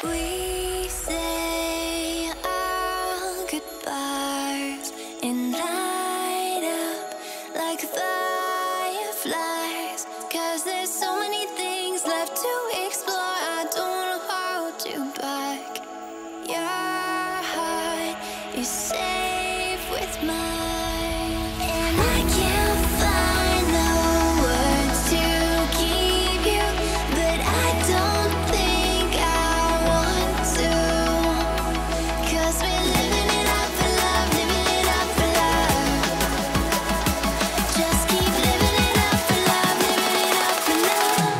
We say our goodbyes and light up like fireflies, 'cause there's so many things left to explore. I don't wanna hold you back. Your heart is safe with mine, and I can't find the words to keep you, but I don't think I want to, 'cause we're living it up for love, living it up for love. Just keep living it up for love, living it up for love.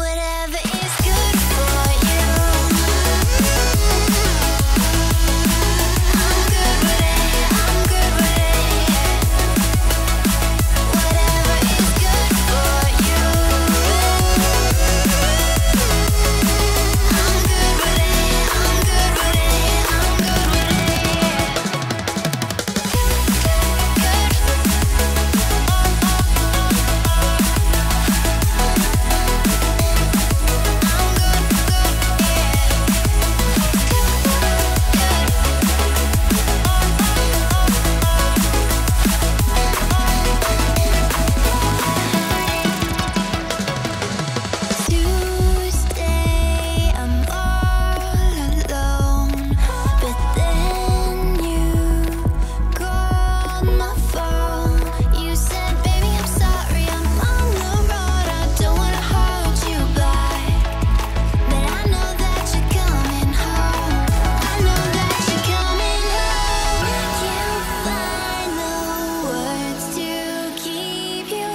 Whatever is good for you, I'm good with it, I'm good with it. Whatever is good for you, I'm good with it, I'm good with it, I'm good with it. Tuesday, I'm all alone, but then you called my phone. You said, baby, I'm sorry, I'm on the road. I don't wanna hold you back, but I know that you're coming home. I know that you're coming home. I can't find the words to keep you,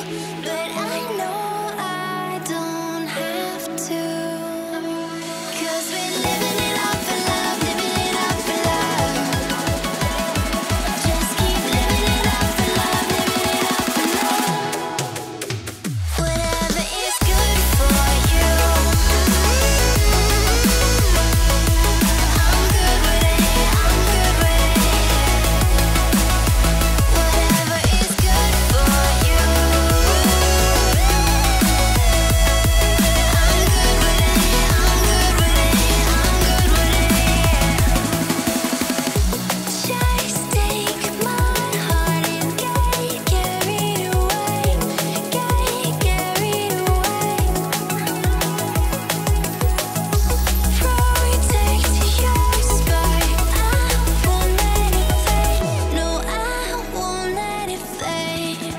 but I know I don't have to, 'cause we're living it up for love, living it up for love. Just keep living it up for love, living it up for love. Whatever is good for you, I'm good with it, I'm good with it. Whatever is good for you, I'm good with it, I'm good with it, I'm good with it. Just take my heart and get carried away, get carried away. Protect your spark, I won't let it fade. No, I won't let it fade.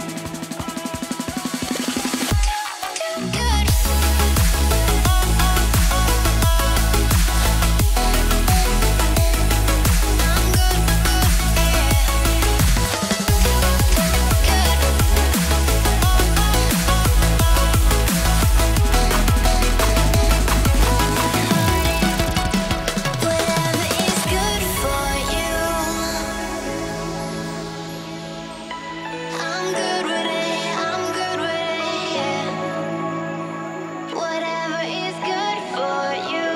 Good. Whatever is good for you, I'm good with it, I'm good with it, yeah. Whatever is good for you,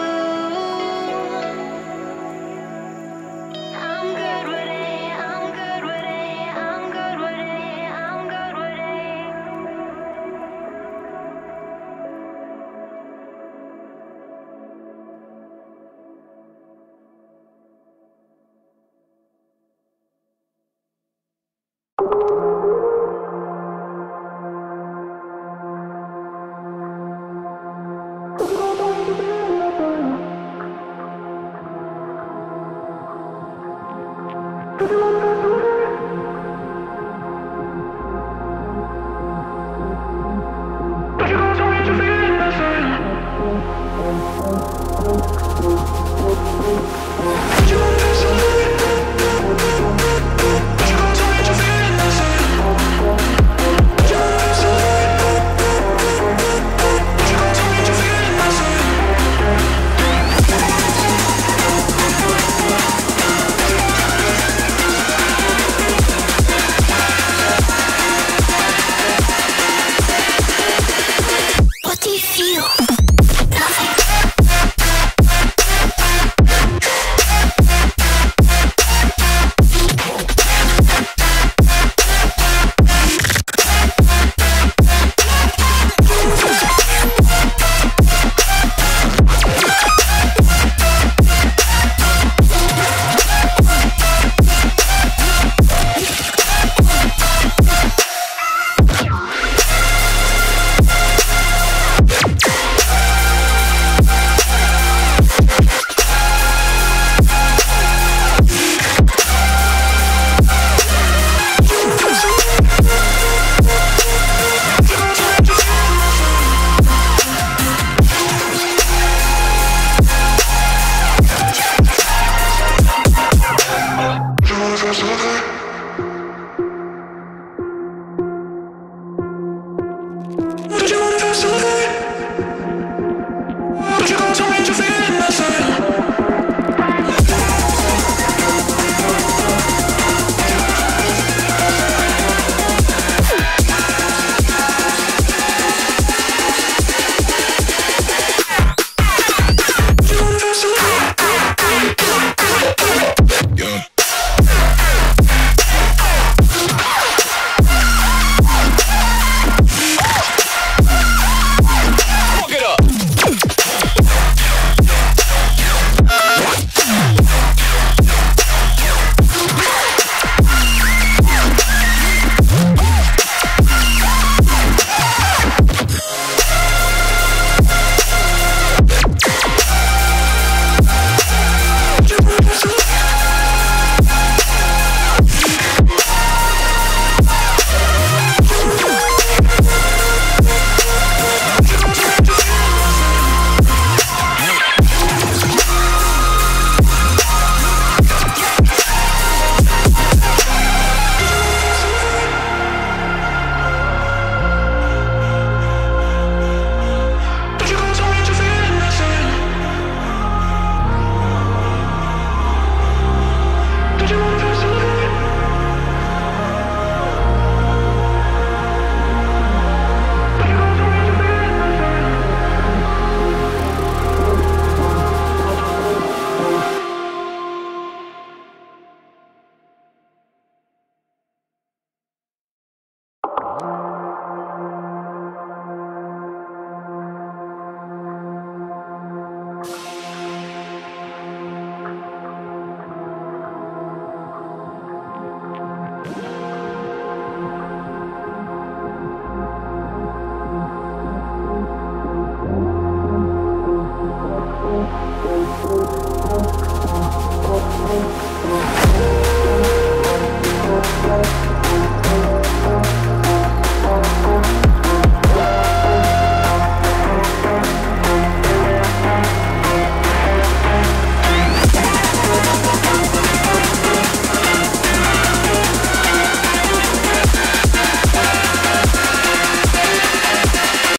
I'm good with it, I'm good with it, I'm good with it, I'm good with it.